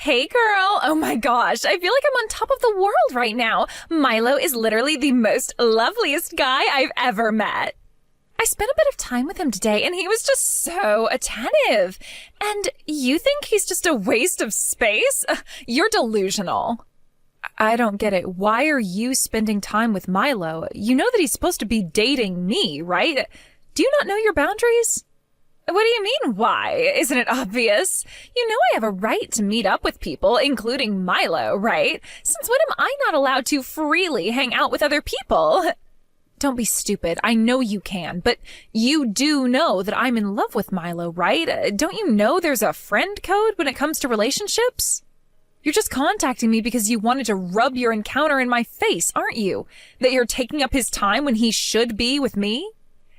Hey girl, oh my gosh, I feel like I'm on top of the world right now. Milo is literally the most loveliest guy I've ever met. I spent a bit of time with him today and he was just so attentive. And you think he's just a waste of space? You're delusional. I don't get it. Why are you spending time with Milo? You know that he's supposed to be dating me, right? Do you not know your boundaries? What do you mean, why? Isn't it obvious? You know I have a right to meet up with people, including Milo, right? Since when am I not allowed to freely hang out with other people? Don't be stupid. I know you can, but you do know that I'm in love with Milo, right? Don't you know there's a friend code when it comes to relationships? You're just contacting me because you wanted to rub your encounter in my face, aren't you? That you're taking up his time when he should be with me?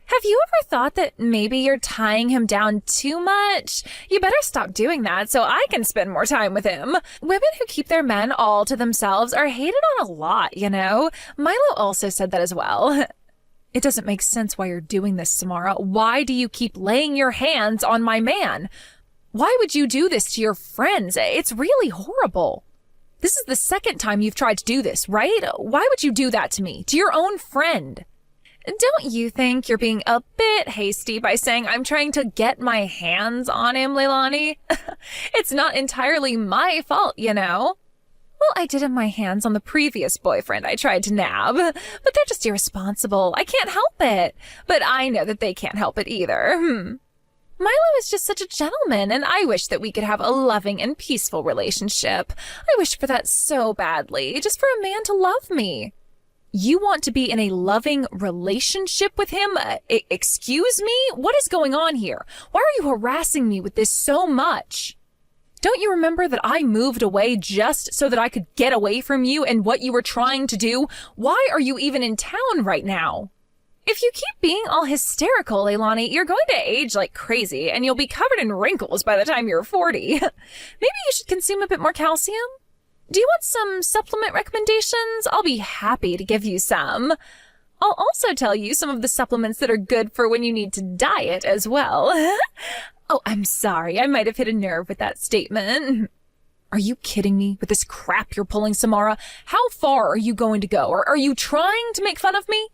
Have you ever thought that maybe you're tying him down too much? You better stop doing that so I can spend more time with him. Women who keep their men all to themselves are hated on a lot, you know? Milo also said that as well. It doesn't make sense why you're doing this, Samara. Why do you keep laying your hands on my man? Why would you do this to your friends? It's really horrible. This is the second time you've tried to do this, right? Why would you do that to me, to your own friend? Don't you think you're being a bit hasty by saying I'm trying to get my hands on him, Leilani? It's not entirely my fault, you know? Well, I did have my hands on the previous boyfriend I tried to nab, but they're just irresponsible. I can't help it. But I know that they can't help it either. Milo is just such a gentleman, and I wish that we could have a loving and peaceful relationship. I wish for that so badly, just for a man to love me. You want to be in a loving relationship with him? Excuse me? What is going on here? Why are you harassing me with this so much? Don't you remember that I moved away just so that I could get away from you and what you were trying to do? Why are you even in town right now? If you keep being all hysterical, Leilani, you're going to age like crazy and you'll be covered in wrinkles by the time you're 40. Maybe you should consume a bit more calcium? Do you want some supplement recommendations? I'll be happy to give you some. I'll also tell you some of the supplements that are good for when you need to diet as well. Oh, I'm sorry. I might have hit a nerve with that statement. Are you kidding me with this crap you're pulling, Samara? How far are you going to go? Or are you trying to make fun of me?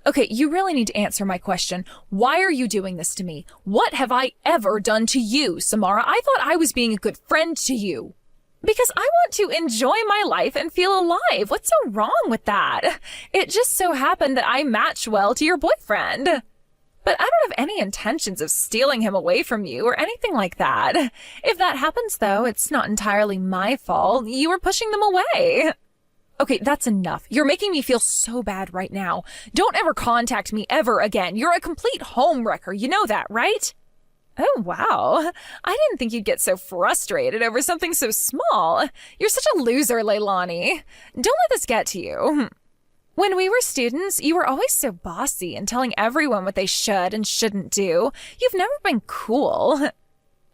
Okay, you really need to answer my question. Why are you doing this to me? What have I ever done to you, Samara? I thought I was being a good friend to you. Because I want to enjoy my life and feel alive. What's so wrong with that? It just so happened that I match well to your boyfriend. But I don't have any intentions of stealing him away from you or anything like that. If that happens, though, it's not entirely my fault. You were pushing them away. Okay, that's enough. You're making me feel so bad right now. Don't ever contact me ever again. You're a complete homewrecker. You know that, right? Oh, wow. I didn't think you'd get so frustrated over something so small. You're such a loser, Leilani. Don't let this get to you. When we were students, you were always so bossy and telling everyone what they should and shouldn't do. You've never been cool.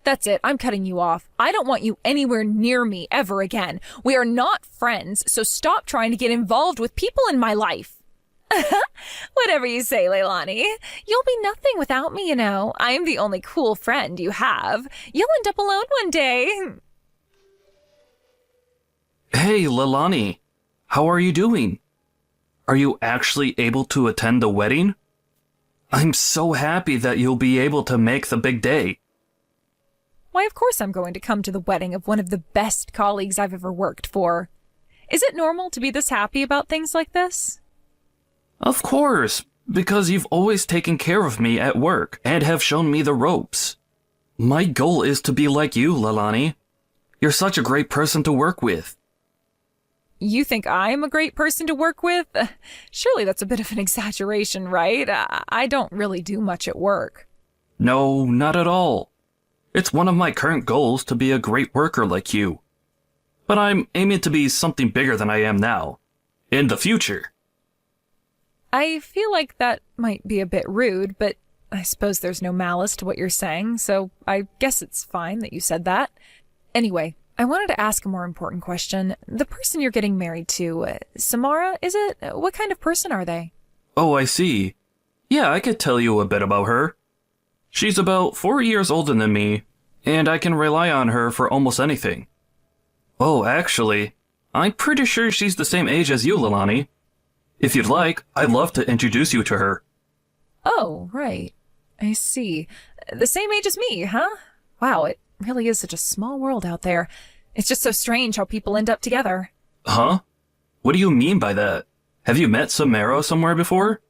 That's it. I'm cutting you off. I don't want you anywhere near me ever again. We are not friends, so stop trying to get involved with people in my life. Whatever you say, Leilani. You'll be nothing without me, you know. I'm the only cool friend you have. You'll end up alone one day. Hey, Leilani. How are you doing? Are you actually able to attend the wedding? I'm so happy that you'll be able to make the big day. Why, of course I'm going to come to the wedding of one of the best colleagues I've ever worked for. Is it normal to be this happy about things like this? Of course, because you've always taken care of me at work and have shown me the ropes. My goal is to be like you, Leilani. You're such a great person to work with. You think I'm a great person to work with? Surely that's a bit of an exaggeration, right? I don't really do much at work. No, not at all. It's one of my current goals to be a great worker like you. But I'm aiming to be something bigger than I am now. In the future. I feel like that might be a bit rude, but I suppose there's no malice to what you're saying, so I guess it's fine that you said that. Anyway, I wanted to ask a more important question. The person you're getting married to, Samara, is it? What kind of person are they? Oh, I see. Yeah, I could tell you a bit about her. She's about 4 years older than me, and I can rely on her for almost anything. Oh, actually, I'm pretty sure she's the same age as you, Leilani. If you'd like, I'd love to introduce you to her. Oh, right. I see. The same age as me, huh? Wow, it really is such a small world out there. It's just so strange how people end up together. Huh? What do you mean by that? Have you met Samara somewhere before?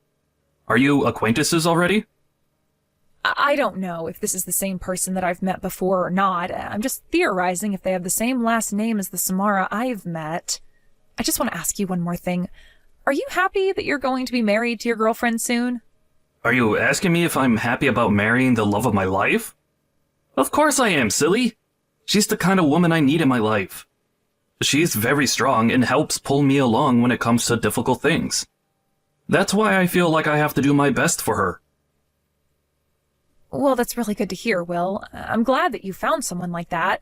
Are you acquaintances already? I don't know if this is the same person that I've met before or not. I'm just theorizing if they have the same last name as the Samara I've met. I just want to ask you one more thing. Are you happy that you're going to be married to your girlfriend soon? Are you asking me if I'm happy about marrying the love of my life? Of course I am, silly. She's the kind of woman I need in my life. She's very strong and helps pull me along when it comes to difficult things. That's why I feel like I have to do my best for her. Well, that's really good to hear, Will. I'm glad that you found someone like that.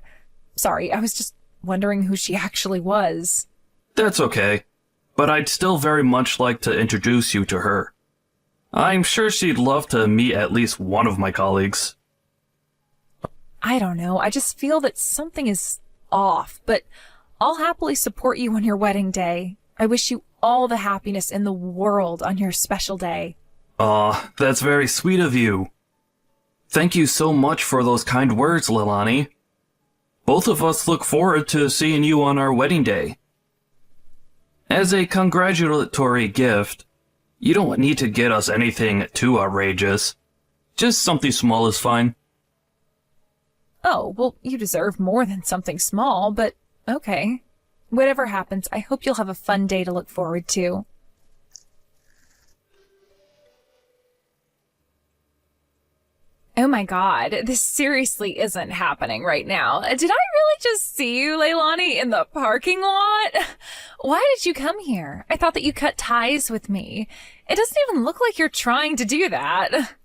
Sorry, I was just wondering who she actually was. That's okay, but I'd still very much like to introduce you to her. I'm sure she'd love to meet at least one of my colleagues. I don't know, I just feel that something is off, but I'll happily support you on your wedding day. I wish you all the happiness in the world on your special day. Aw, that's very sweet of you. Thank you so much for those kind words, Leilani. Both of us look forward to seeing you on our wedding day. As a congratulatory gift, you don't need to get us anything too outrageous. Just something small is fine. Oh, well, you deserve more than something small, but okay. Whatever happens, I hope you'll have a fun day to look forward to. Oh my god, this seriously isn't happening right now. Did I really just see you, Leilani, in the parking lot? Why did you come here? I thought that you cut ties with me. It doesn't even look like you're trying to do that.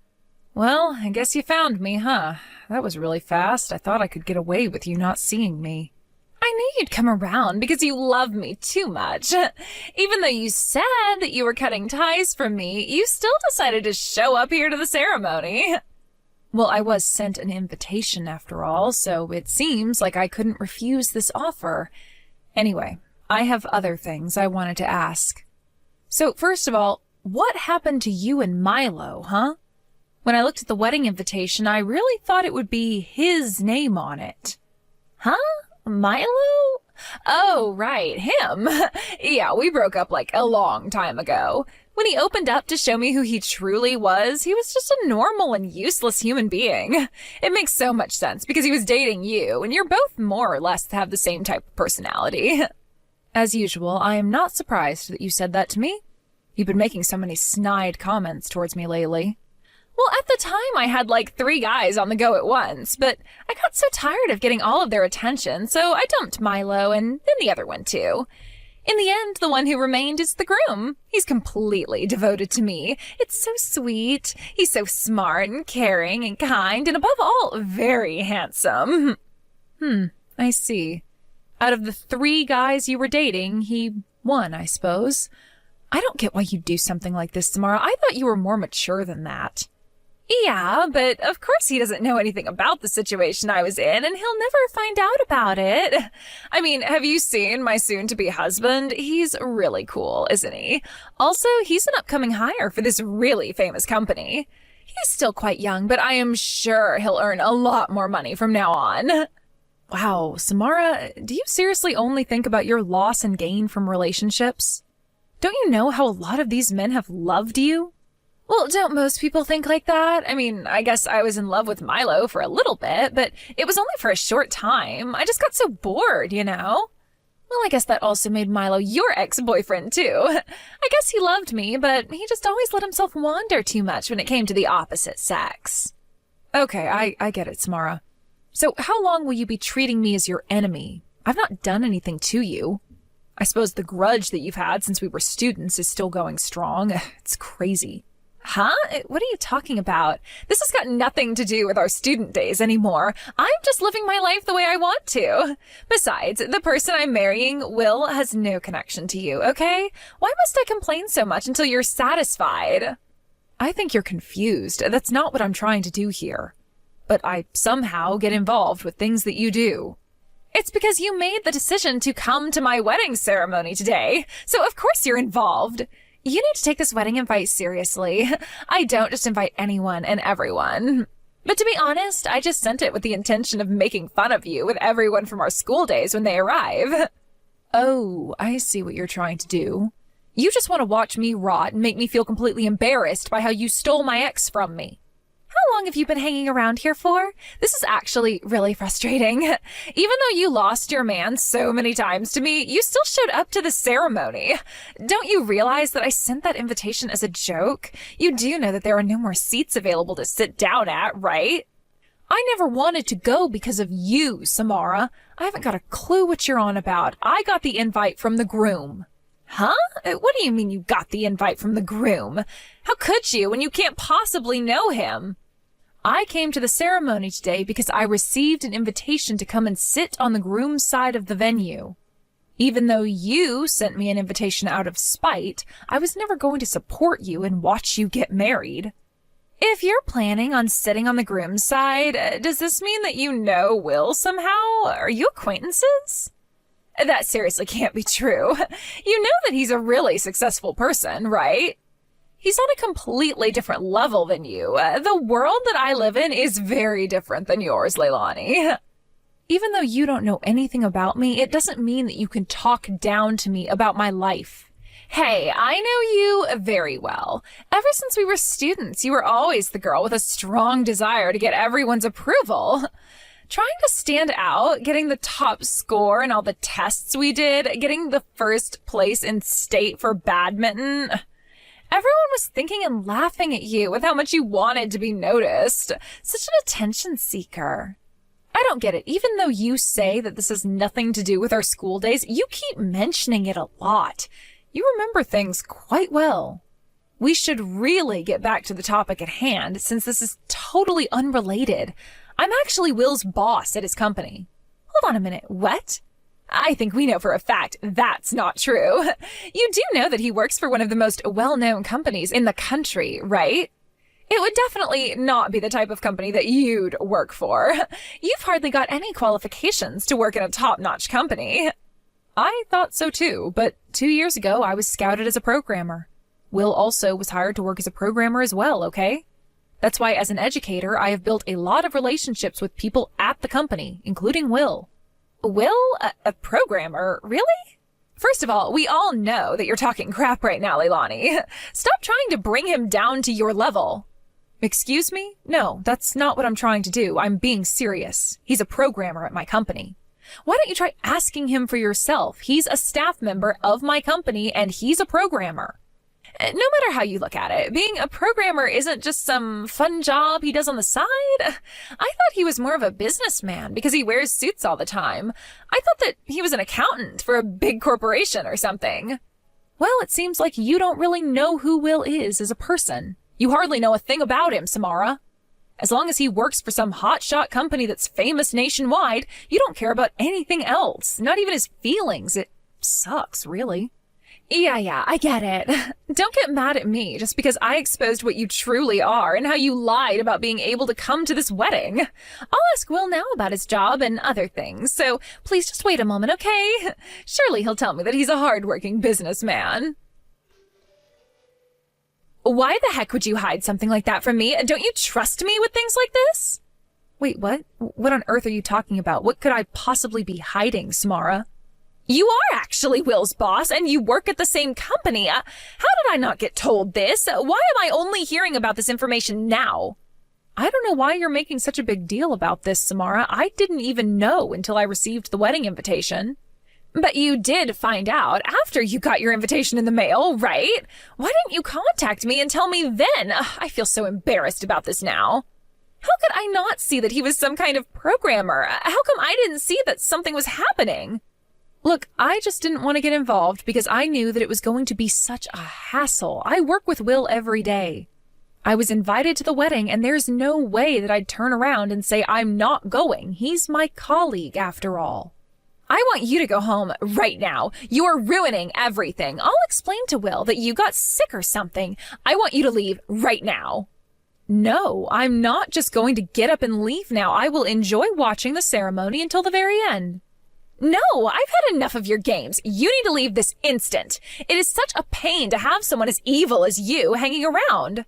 Well, I guess you found me, huh? That was really fast. I thought I could get away with you not seeing me. I knew you'd come around because you love me too much. Even though you said that you were cutting ties from me, you still decided to show up here to the ceremony. Well, I was sent an invitation after all, so it seems like I couldn't refuse this offer. Anyway, I have other things I wanted to ask. So first of all, what happened to you and Milo, huh? When I looked at the wedding invitation, I really thought it would be his name on it. Huh? Milo? Oh, right, him. Yeah, we broke up like a long time ago. When he opened up to show me who he truly was, he was just a normal and useless human being. It makes so much sense because he was dating you, and you're both more or less have the same type of personality. As usual, I am not surprised that you said that to me. You've been making so many snide comments towards me lately. Well, at the time, I had like 3 guys on the go at once, but I got so tired of getting all of their attention, so I dumped Milo and then the other one too. In the end, the one who remained is the groom. He's completely devoted to me. It's so sweet. He's so smart and caring and kind, and above all, very handsome. I see. Out of the 3 guys you were dating, he won, I suppose. I don't get why you'd do something like this, Samara. I thought you were more mature than that. Yeah, but of course he doesn't know anything about the situation I was in, and he'll never find out about it. I mean, have you seen my soon-to-be husband? He's really cool, isn't he? Also, he's an upcoming hire for this really famous company. He's still quite young, but I am sure he'll earn a lot more money from now on. Wow, Samara, do you seriously only think about your loss and gain from relationships? Don't you know how a lot of these men have loved you? Well, don't most people think like that? I mean, I guess I was in love with Milo for a little bit, but it was only for a short time. I just got so bored, you know? Well, I guess that also made Milo your ex-boyfriend, too. I guess he loved me, but he just always let himself wander too much when it came to the opposite sex. Okay, I get it, Samara. So how long will you be treating me as your enemy? I've not done anything to you. I suppose the grudge that you've had since we were students is still going strong. It's crazy. Huh? What are you talking about? This has got nothing to do with our student days anymore. I'm just living my life the way I want to. Besides, the person I'm marrying, Will, has no connection to you, okay? Why must I complain so much until you're satisfied? I think you're confused. That's not what I'm trying to do here. But I somehow get involved with things that you do. It's because you made the decision to come to my wedding ceremony today, so of course you're involved. You need to take this wedding invite seriously. I don't just invite anyone and everyone. But to be honest, I just sent it with the intention of making fun of you with everyone from our school days when they arrive. Oh, I see what you're trying to do. You just want to watch me rot and make me feel completely embarrassed by how you stole my ex from me. How long have you been hanging around here for? This is actually really frustrating. Even though you lost your man so many times to me, you still showed up to the ceremony. Don't you realize that I sent that invitation as a joke? You do know that there are no more seats available to sit down at, right? I never wanted to go because of you, Samara. I haven't got a clue what you're on about. I got the invite from the groom. Huh? What do you mean you got the invite from the groom? How could you when you can't possibly know him? I came to the ceremony today because I received an invitation to come and sit on the groom's side of the venue. Even though you sent me an invitation out of spite, I was never going to support you and watch you get married. If you're planning on sitting on the groom's side, does this mean that you know Will somehow? Are you acquaintances? That seriously can't be true. You know that he's a really successful person, right? He's on a completely different level than you. The world that I live in is very different than yours, Leilani. Even though you don't know anything about me, it doesn't mean that you can talk down to me about my life. Hey, I know you very well. Ever since we were students, you were always the girl with a strong desire to get everyone's approval. Trying to stand out, getting the top score in all the tests we did, getting the first place in state for badminton. Everyone was thinking and laughing at you with how much you wanted to be noticed. Such an attention seeker. I don't get it. Even though you say that this has nothing to do with our school days, you keep mentioning it a lot. You remember things quite well. We should really get back to the topic at hand, since this is totally unrelated. I'm actually Will's boss at his company. Hold on a minute. What? I think we know for a fact that's not true. You do know that he works for one of the most well-known companies in the country, right? It would definitely not be the type of company that you'd work for. You've hardly got any qualifications to work in a top-notch company. I thought so too, but 2 years ago I was scouted as a programmer. Will also was hired to work as a programmer as well, okay? That's why as an educator, I have built a lot of relationships with people at the company, including Will. Will? A programmer? Really? First of all, we all know that you're talking crap right now, Leilani. Stop trying to bring him down to your level. Excuse me? No, that's not what I'm trying to do. I'm being serious. He's a programmer at my company. Why don't you try asking him for yourself? He's a staff member of my company and he's a programmer. No matter how you look at it, being a programmer isn't just some fun job he does on the side. I thought he was more of a businessman because he wears suits all the time. I thought that he was an accountant for a big corporation or something. Well, it seems like you don't really know who Will is as a person. You hardly know a thing about him, Samara. As long as he works for some hotshot company that's famous nationwide, you don't care about anything else, not even his feelings. It sucks, really. Yeah, I get it. Don't get mad at me just because I exposed what you truly are and how you lied about being able to come to this wedding. I'll ask Will now about his job and other things, so please just wait a moment, okay? Surely he'll tell me that he's a hardworking businessman. Why the heck would you hide something like that from me? Don't you trust me with things like this? Wait, what? What on earth are you talking about? What could I possibly be hiding, Samara? You are actually Will's boss, and you work at the same company. How did I not get told this? Why am I only hearing about this information now? I don't know why you're making such a big deal about this, Samara. I didn't even know until I received the wedding invitation. But you did find out after you got your invitation in the mail, right? Why didn't you contact me and tell me then? I feel so embarrassed about this now. How could I not see that he was some kind of programmer? How come I didn't see that something was happening? Look, I just didn't want to get involved because I knew that it was going to be such a hassle. I work with Will every day. I was invited to the wedding, and there's no way that I'd turn around and say I'm not going. He's my colleague, after all. I want you to go home right now. You're ruining everything. I'll explain to Will that you got sick or something. I want you to leave right now. No, I'm not just going to get up and leave now. I will enjoy watching the ceremony until the very end. No, I've had enough of your games. You need to leave this instant. It is such a pain to have someone as evil as you hanging around.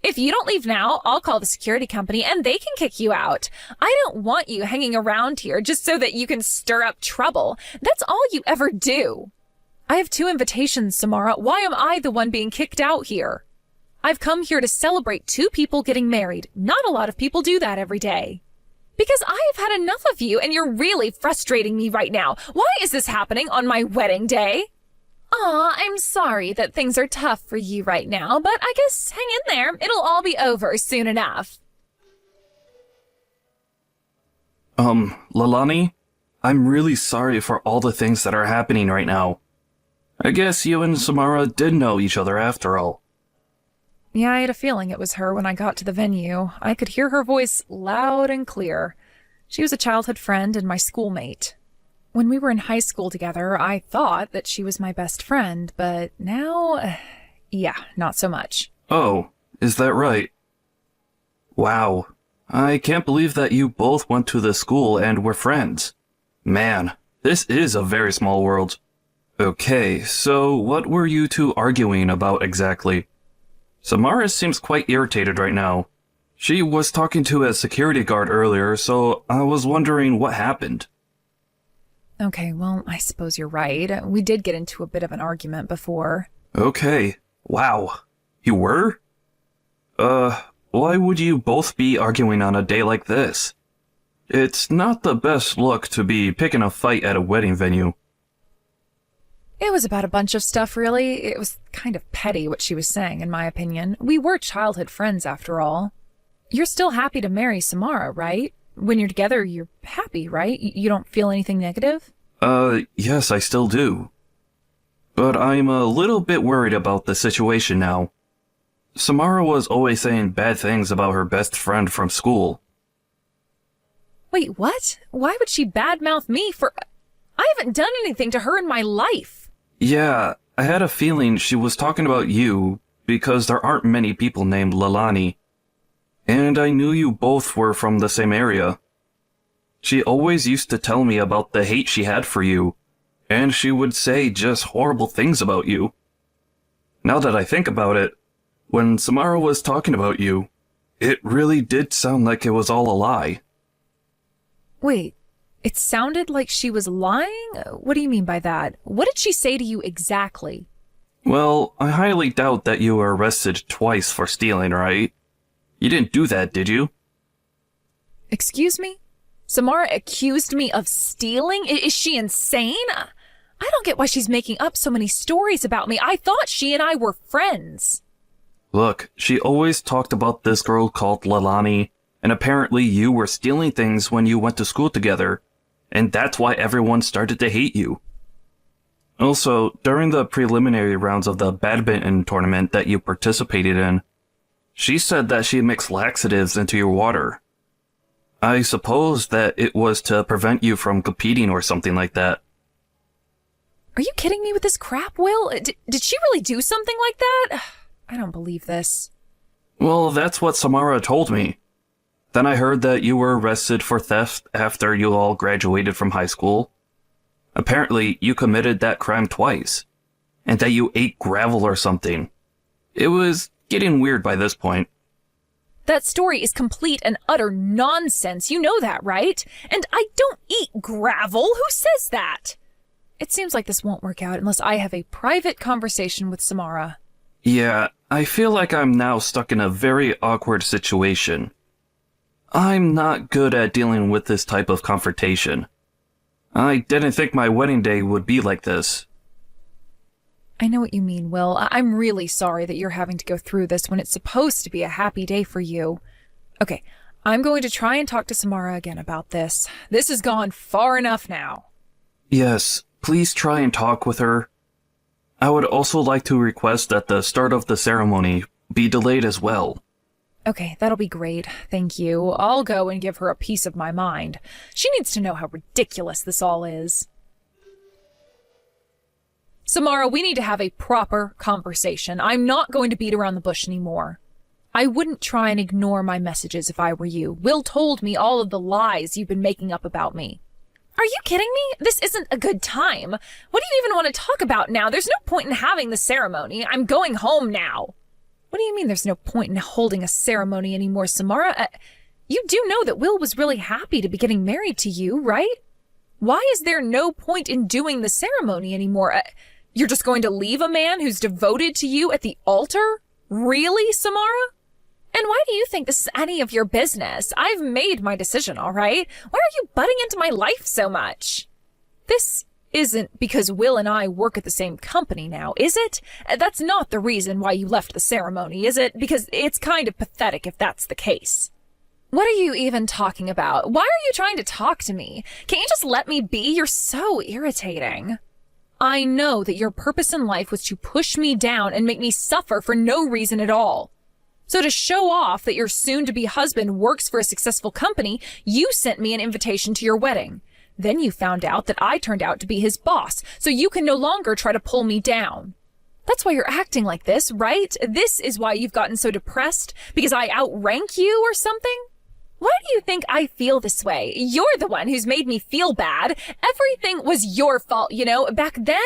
If you don't leave now, I'll call the security company and they can kick you out. I don't want you hanging around here just so that you can stir up trouble. That's all you ever do. I have 2 invitations, Samara. Why am I the one being kicked out here? I've come here to celebrate 2 people getting married. Not a lot of people do that every day. Because I have had enough of you and you're really frustrating me right now. Why is this happening on my wedding day? Aw, I'm sorry that things are tough for you right now, but I guess hang in there. It'll all be over soon enough. Leilani? I'm really sorry for all the things that are happening right now. I guess you and Samara did know each other after all. Yeah, I had a feeling it was her when I got to the venue. I could hear her voice loud and clear. She was a childhood friend and my schoolmate. When we were in high school together, I thought that she was my best friend, but now, yeah, not so much. Oh, is that right? Wow. I can't believe that you both went to the school and were friends. Man, this is a very small world. Okay, so what were you 2 arguing about exactly? Samara seems quite irritated right now. She was talking to a security guard earlier, so I was wondering what happened. Okay, well, I suppose you're right. We did get into a bit of an argument before. Okay. Wow. You were? Why would you both be arguing on a day like this? It's not the best look to be picking a fight at a wedding venue. It was about a bunch of stuff, really. It was kind of petty what she was saying, in my opinion. We were childhood friends, after all. You're still happy to marry Samara, right? When you're together, you're happy, right? You don't feel anything negative? Yes, I still do. But I'm a little bit worried about the situation now. Samara was always saying bad things about her best friend from school. Wait, what? Why would she badmouth me for... I haven't done anything to her in my life. Yeah, I had a feeling she was talking about you, because there aren't many people named Leilani. And I knew you both were from the same area. She always used to tell me about the hate she had for you, and she would say just horrible things about you. Now that I think about it, when Samara was talking about you, it really did sound like it was all a lie. Wait, it sounded like she was lying? What do you mean by that? What did she say to you exactly? Well, I highly doubt that you were arrested twice for stealing, right? You didn't do that, did you? Excuse me? Samara accused me of stealing? Is she insane? I don't get why she's making up so many stories about me. I thought she and I were friends. Look, she always talked about this girl called Leilani, and apparently you were stealing things when you went to school together, and that's why everyone started to hate you. Also, during the preliminary rounds of the badminton tournament that you participated in, she said that she mixed laxatives into your water. I suppose that it was to prevent you from competing or something like that. Are you kidding me with this crap, Will? Did she really do something like that? I don't believe this. Well, that's what Samara told me. Then I heard that you were arrested for theft after you all graduated from high school. Apparently, you committed that crime twice, and that you ate gravel or something. It was getting weird by this point. That story is complete and utter nonsense. You know that, right? And I don't eat gravel. Who says that? It seems like this won't work out unless I have a private conversation with Samara. Yeah, I feel like I'm now stuck in a very awkward situation. I'm not good at dealing with this type of confrontation. I didn't think my wedding day would be like this. I know what you mean, Will. I'm really sorry that you're having to go through this when it's supposed to be a happy day for you. Okay, I'm going to try and talk to Samara again about this. This has gone far enough now. Yes, please try and talk with her. I would also like to request that the start of the ceremony be delayed as well. Okay, that'll be great. Thank you. I'll go and give her a piece of my mind. She needs to know how ridiculous this all is. Samara, we need to have a proper conversation. I'm not going to beat around the bush anymore. I wouldn't try and ignore my messages if I were you. Will told me all of the lies you've been making up about me. Are you kidding me? This isn't a good time. What do you even want to talk about now? There's no point in having the ceremony. I'm going home now. What do you mean there's no point in holding a ceremony anymore, Samara? You do know that Will was really happy to be getting married to you, right? Why is there no point in doing the ceremony anymore? You're just going to leave a man who's devoted to you at the altar? Really, Samara? And why do you think this is any of your business? I've made my decision, all right? Why are you butting into my life so much? This isn't because Will and I work at the same company now, is it? That's not the reason why you left the ceremony, is it? Because it's kind of pathetic if that's the case. What are you even talking about? Why are you trying to talk to me? Can't you just let me be? You're so irritating. I know that your purpose in life was to push me down and make me suffer for no reason at all. So to show off that your soon-to-be husband works for a successful company, you sent me an invitation to your wedding. Then you found out that I turned out to be his boss, so you can no longer try to pull me down. That's why you're acting like this, right? This is why you've gotten so depressed, because I outrank you or something? Why do you think I feel this way? You're the one who's made me feel bad. Everything was your fault, you know? Back then,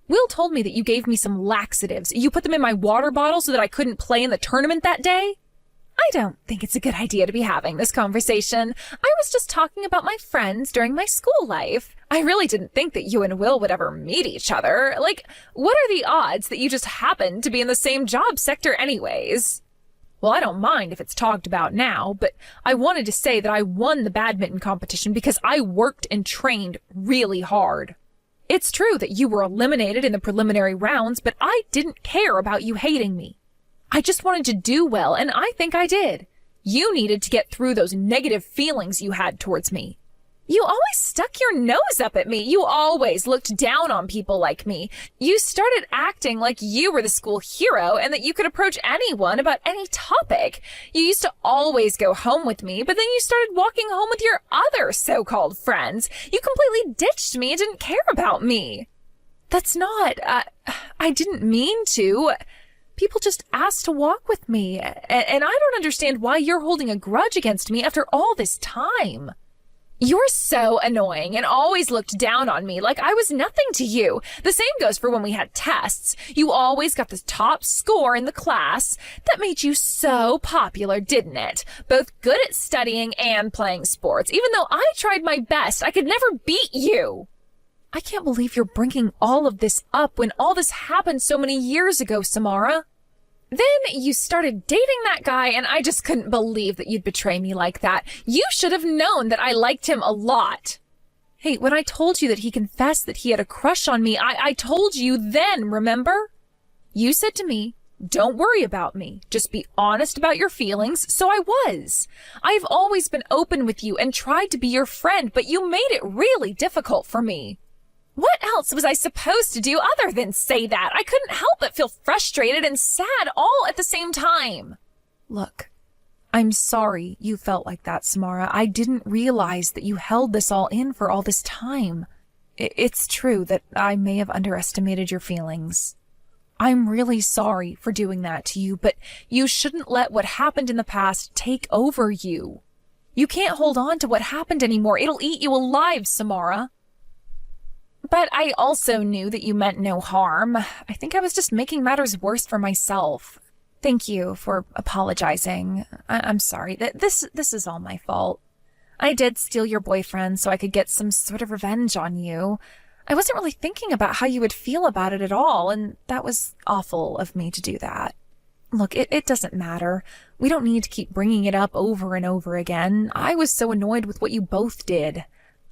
Will told me that you gave me some laxatives. You put them in my water bottle so that I couldn't play in the tournament that day. I don't think it's a good idea to be having this conversation. I was just talking about my friends during my school life. I really didn't think that you and Will would ever meet each other. Like, what are the odds that you just happen to be in the same job sector anyways? Well, I don't mind if it's talked about now, but I wanted to say that I won the badminton competition because I worked and trained really hard. It's true that you were eliminated in the preliminary rounds, but I didn't care about you hating me. I just wanted to do well, and I think I did. You needed to get through those negative feelings you had towards me. You always stuck your nose up at me. You always looked down on people like me. You started acting like you were the school hero and that you could approach anyone about any topic. You used to always go home with me, but then you started walking home with your other so-called friends. You completely ditched me and didn't care about me. That's not, I didn't mean to. People just asked to walk with me, and I don't understand why you're holding a grudge against me after all this time. You're so annoying and always looked down on me like I was nothing to you. The same goes for when we had tests. You always got the top score in the class. That made you so popular, didn't it? Both good at studying and playing sports. Even though I tried my best, I could never beat you. I can't believe you're bringing all of this up when all this happened so many years ago, Samara. Then you started dating that guy, and I just couldn't believe that you'd betray me like that. You should have known that I liked him a lot. Hey, when I told you that he confessed that he had a crush on me, I told you then, remember? You said to me, don't worry about me. Just be honest about your feelings. So I was. I've always been open with you and tried to be your friend, but you made it really difficult for me. What else was I supposed to do other than say that? I couldn't help but feel frustrated and sad all at the same time. Look, I'm sorry you felt like that, Samara. I didn't realize that you held this all in for all this time. It's true that I may have underestimated your feelings. I'm really sorry for doing that to you, but you shouldn't let what happened in the past take over you. You can't hold on to what happened anymore. It'll eat you alive, Samara. But I also knew that you meant no harm. I think I was just making matters worse for myself. Thank you for apologizing. I'm sorry. This is all my fault. I did steal your boyfriend so I could get some sort of revenge on you. I wasn't really thinking about how you would feel about it at all, and that was awful of me to do that. Look, it doesn't matter. We don't need to keep bringing it up over and over again. I was so annoyed with what you both did.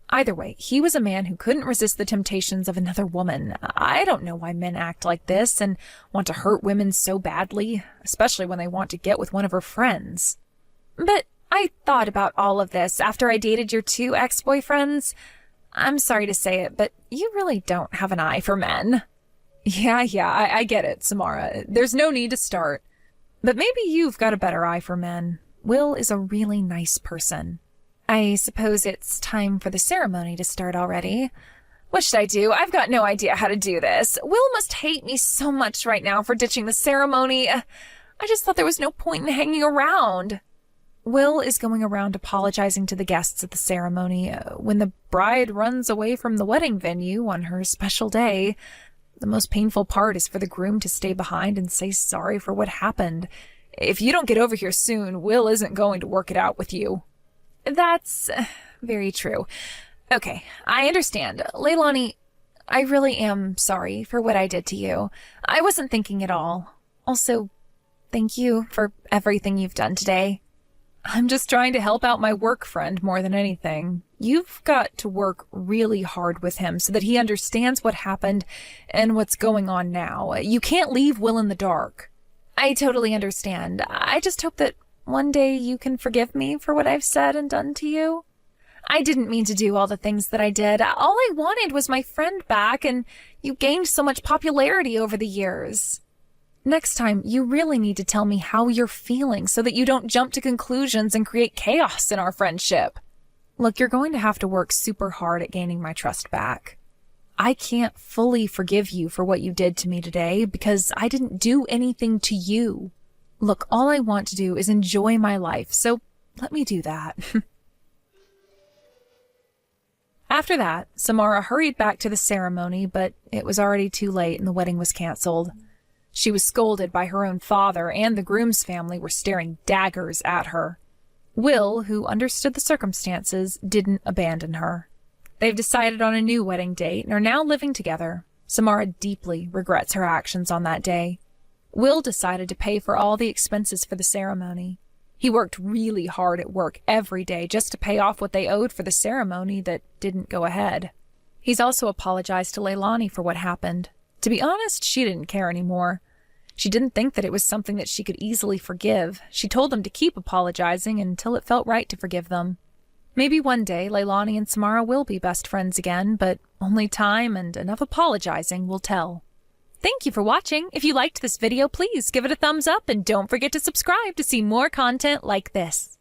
Either way, he was a man who couldn't resist the temptations of another woman. I don't know why men act like this and want to hurt women so badly, especially when they want to get with one of her friends. But I thought about all of this after I dated your 2 ex-boyfriends. I'm sorry to say it, but you really don't have an eye for men. Yeah, I get it, Samara. There's no need to start. But maybe you've got a better eye for men. Will is a really nice person. I suppose it's time for the ceremony to start already. What should I do? I've got no idea how to do this. Will must hate me so much right now for ditching the ceremony. I just thought there was no point in hanging around. Will is going around apologizing to the guests at the ceremony. When the bride runs away from the wedding venue on her special day, the most painful part is for the groom to stay behind and say sorry for what happened. If you don't get over here soon, Will isn't going to work it out with you. That's very true. Okay, I understand. Leilani, I really am sorry for what I did to you. I wasn't thinking at all. Also, thank you for everything you've done today. I'm just trying to help out my work friend more than anything. You've got to work really hard with him so that he understands what happened and what's going on now. You can't leave Will in the dark. I totally understand. I just hope that one day you can forgive me for what I've said and done to you. I didn't mean to do all the things that I did. All I wanted was my friend back, and you gained so much popularity over the years. Next time, you really need to tell me how you're feeling so that you don't jump to conclusions and create chaos in our friendship. Look, you're going to have to work super hard at gaining my trust back. I can't fully forgive you for what you did to me today because I didn't do anything to you. Look, all I want to do is enjoy my life, so let me do that. After that, Samara hurried back to the ceremony, but it was already too late and the wedding was canceled. She was scolded by her own father, and the groom's family were staring daggers at her. Will, who understood the circumstances, didn't abandon her. They've decided on a new wedding date and are now living together. Samara deeply regrets her actions on that day. Will decided to pay for all the expenses for the ceremony. He worked really hard at work every day just to pay off what they owed for the ceremony that didn't go ahead. He's also apologized to Leilani for what happened. To be honest, she didn't care anymore. She didn't think that it was something that she could easily forgive. She told them to keep apologizing until it felt right to forgive them. Maybe one day Leilani and Samara will be best friends again, but only time and enough apologizing will tell. Thank you for watching. If you liked this video, please give it a thumbs up and don't forget to subscribe to see more content like this.